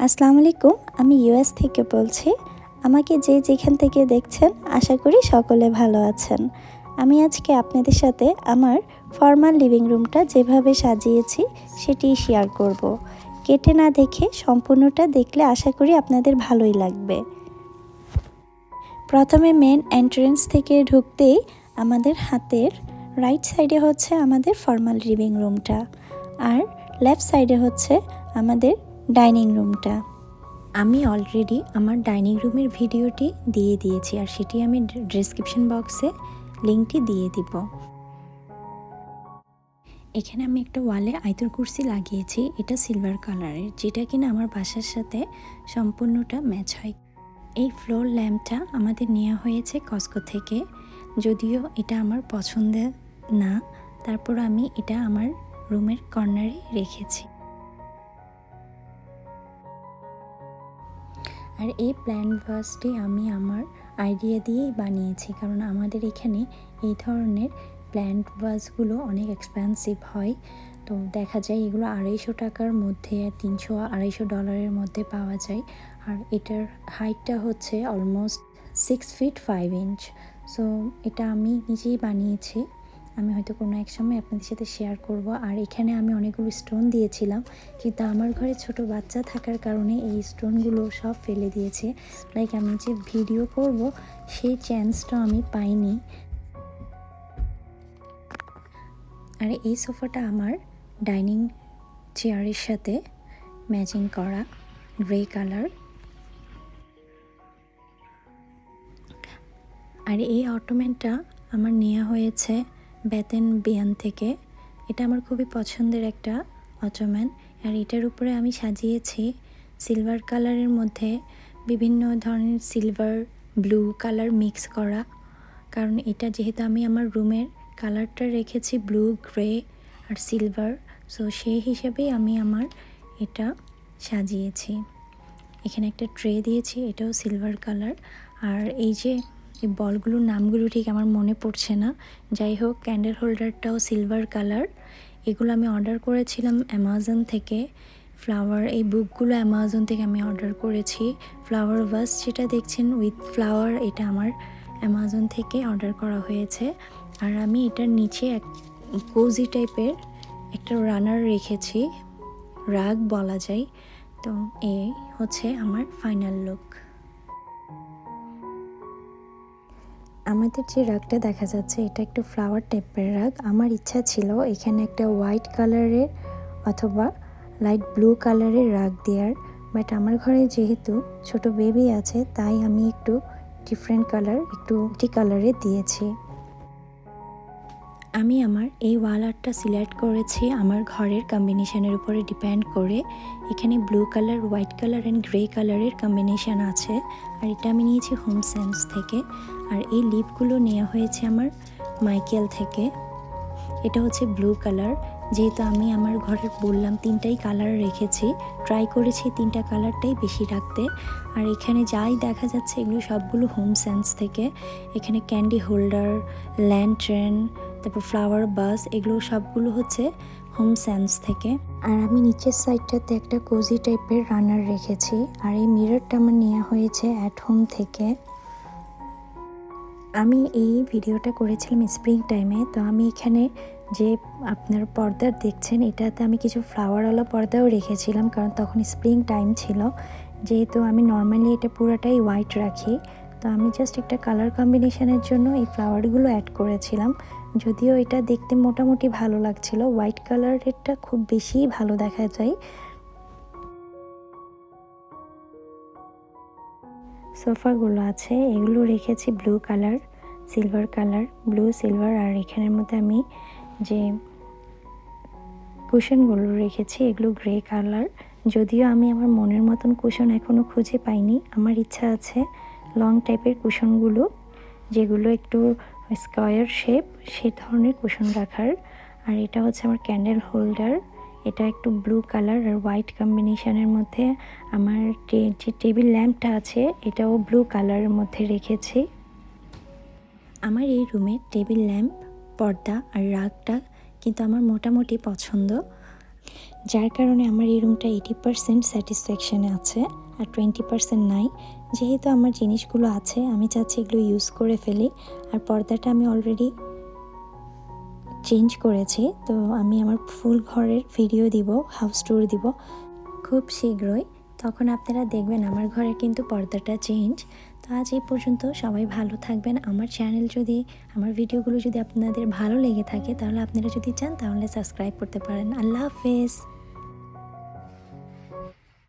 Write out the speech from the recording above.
আসসালামু আলাইকুম, আমি ইউএস থেকে বলছি। আমাকে যে যেখান থেকে দেখছেন আশা করি সকলে ভালো আছেন। আমি আজকে আপনাদের সাথে আমার ফর্মাল লিভিং রুমটা যেভাবে সাজিয়েছি সেটি শেয়ার করব। কেটে না দেখে সম্পূর্ণটা দেখলে আশা করি আপনাদের ভালোই লাগবে। প্রথমে মেন এন্ট্রেন্স থেকে ঢুকতেই আমাদের হাতের রাইট সাইডে হচ্ছে আমাদের ফর্মাল লিভিং রুমটা, আর লেফট সাইডে হচ্ছে আমাদের ডাইনিং রুমটা। আমি অলরেডি আমার ডাইনিং রুমের ভিডিওটি দিয়ে দিয়েছি, আর সেটি আমি ডেসক্রিপশন বক্সে লিঙ্কটি দিয়ে দিব। এখানে আমি একটা ওয়ালে আয়তুল কুরসি লাগিয়েছি, এটা সিলভার কালারের, যেটা কিনা আমার বাসার সাথে সম্পূর্ণটা ম্যাচ হয়। এই ফ্লোর ল্যাম্পটা আমাদের নেওয়া হয়েছে কসকো থেকে, যদিও এটা আমার পছন্দের না, তারপর আমি এটা আমার রুমের কর্নারে রেখেছি। আর এই প্ল্যান্ট ভাসটি আমি আমার আইডিয়া দিয়েই বানিয়েছি, কারণ আমাদের এখানে এই ধরনের প্ল্যান্ট ভাসগুলো অনেক এক্সপেন্সিভ হয়। তো দেখা যায় এগুলো $250 মধ্যে, আর $300-250 মধ্যে পাওয়া যায়। আর এটার হাইটটা হচ্ছে অলমোস্ট 6 feet 5 inch। সো এটা আমি নিজেই বানিয়েছি, আমি হয়তো কোনো এক সময় আপনাদের সাথে শেয়ার করব। আর এখানে আমি অনেকগুলো স্টোন দিয়েছিলাম, কিন্তু আমার ঘরে ছোট বাচ্চা থাকার কারণে এই স্টোনগুলো সব ফেলে দিয়েছে। লাইক আমি যে ভিডিও করব সেই চান্সটা আমি পাইনি। আর এই সোফাটা আমার ডাইনিং চেয়ারের সাথে ম্যাচিং করা, গ্রে কালার। আর এই অটোম্যানটা আমার নেওয়া হয়েছে বেতেন বিয়ান থেকে। এটা আমার খুবই পছন্দের একটা অটোম্যান। আর এটার উপরে আমি সাজিয়েছি সিলভার কালারের মধ্যে বিভিন্ন ধরনের সিলভার ব্লু কালার মিক্স করা, কারণ এটা যেহেতু আমি আমার রুমের কালারটা রেখেছি ব্লু, গ্রে আর সিলভার, সো সেই হিসাবেই আমি আমার এটা সাজিয়েছি। এখানে একটা ট্রে দিয়েছি, এটাও সিলভার কালার। আর এই যে এই বলগুলোর নামগুলো ঠিক আমার মনে পড়ছে না, যাই হোক ক্যান্ডেল হোল্ডারটাও সিলভার কালার। এগুলো আমি অর্ডার করেছিলাম অ্যামাজন থেকে। ফ্লাওয়ার এই বুকগুলো অ্যামাজন থেকে আমি অর্ডার করেছি। ফ্লাওয়ার ভাস যেটা দেখছেন উইথ ফ্লাওয়ার, এটা আমার অ্যামাজন থেকে অর্ডার করা হয়েছে। আর আমি এটার নিচে এক কোজি টাইপের একটা রানার রেখেছি, রাগ বলা যায়। তো এই হচ্ছে আমার ফাইনাল লুক। আমাদের যে রাগটা দেখা যাচ্ছে এটা একটু ফ্লাওয়ার টাইপের রাগ। আমার ইচ্ছা ছিল এখানে একটা হোয়াইট কালারের অথবা লাইট ব্লু কালারের রাগ দেওয়ার, বাট আমার ঘরে যেহেতু ছোট বেবি আছে তাই আমি একটু ডিফারেন্ট কালার, একটু কালারে দিয়েছি। আমি আমার এই ওয়াল আর্টটা সিলেক্ট করেছি আমার ঘরের কম্বিনেশনের উপরে ডিপেন্ড করে। এখানে blue colour, white colour and grey কালারের কম্বিনেশান আছে। আর এটা আমি নিয়েছি হোম সেন্স থেকে। আর এই লিপগুলো নেওয়া হয়েছে আমার মাইকেল থেকে। এটা হচ্ছে ব্লু কালার, যেহেতু আমি আমার ঘরের বললাম 3টাই কালার রেখেছি, ট্রাই করেছি 3টা কালারটাই বেশি রাখতে। আর এখানে যাই দেখা যাচ্ছে এগুলো সবগুলো হোম সেন্স থেকে। এখানে ক্যান্ডি হোল্ডার, ল্যান্টার্ন, তারপর ফ্লাওয়ার বাস, এগুলো সবগুলো হচ্ছে হোম সেন্স থেকে। আর আমি নিচের সাইডটাতে একটা কোজি টাইপের রানার রেখেছি। আর এই মিররটা আমার নেওয়া হয়েছে অ্যাট হোম থেকে। আমি এই ভিডিওটা করেছিলাম স্প্রিং টাইমে, তো আমি এখানে যে আপনার পর্দা দেখছেন এটাতে আমি কিছু ফ্লাওয়ারওয়ালা পর্দাও রেখেছিলাম, কারণ তখন স্প্রিং টাইম ছিল। যেহেতু আমি নর্মালি এটা পুরোটাই হোয়াইট রাখি, তো আমি জাস্ট একটা কালার কম্বিনেশনের জন্য এই ফ্লাওয়ারগুলো অ্যাড করেছিলাম। যদিও এটা দেখতে মোটামুটি ভালো লাগছিল, হোয়াইট কালারেরটা খুব বেশি ভালো দেখা যায়। সোফাগুলো আছে এগুলো রেখেছি blue colour, silver colour, blue silver. আর এখানের মধ্যে আমি যে কুশনগুলো রেখেছি এগুলো গ্রে কালার। যদিও আমি আমার মনের মতন কুশন এখনও খুঁজে পাইনি, আমার ইচ্ছা আছে লং টাইপের কুশনগুলো, যেগুলো একটু স্কোয়ার শেপ, সে ধরনের কুশন রাখার। আর এটা হচ্ছে আমার ক্যান্ডেল হোল্ডার, এটা একটু ব্লু কালার আর হোয়াইট কম্বিনেশনের মধ্যে। আমার যে টেবিল ল্যাম্পটা আছে এটাও ব্লু কালারের মধ্যে রেখেছি। আমার এই রুমে টেবিল ল্যাম্প, পর্দা আর রাগটা কিন্তু আমার মোটামুটি পছন্দ। যার কারণে আমার এই রুমটা 80% স্যাটিসফ্যাকশানে আছে আর 20% নাই। যেহেতু আমার জিনিসগুলো আছে আমি চাচ্ছি এগুলো ইউজ করে ফেলি। আর পর্দাটা আমি অলরেডি চেঞ্জ করেছি, তো আমি আমার ফুল ঘরের ভিডিও দিব, হাউস ট্যুর দিব খুব শীঘ্রই। তখন আপনারা দেখবেন আমার ঘরে কিন্তু পর্দাটা চেঞ্জ। তো আজ এই পর্যন্ত, সবাই ভালো থাকবেন। আমার চ্যানেল যদি, আমার ভিডিওগুলো যদি আপনাদের ভালো লেগে থাকে তাহলে আপনারা যদি চান তাহলে সাবস্ক্রাইব করতে পারেন। আল্লাহ হাফেজ।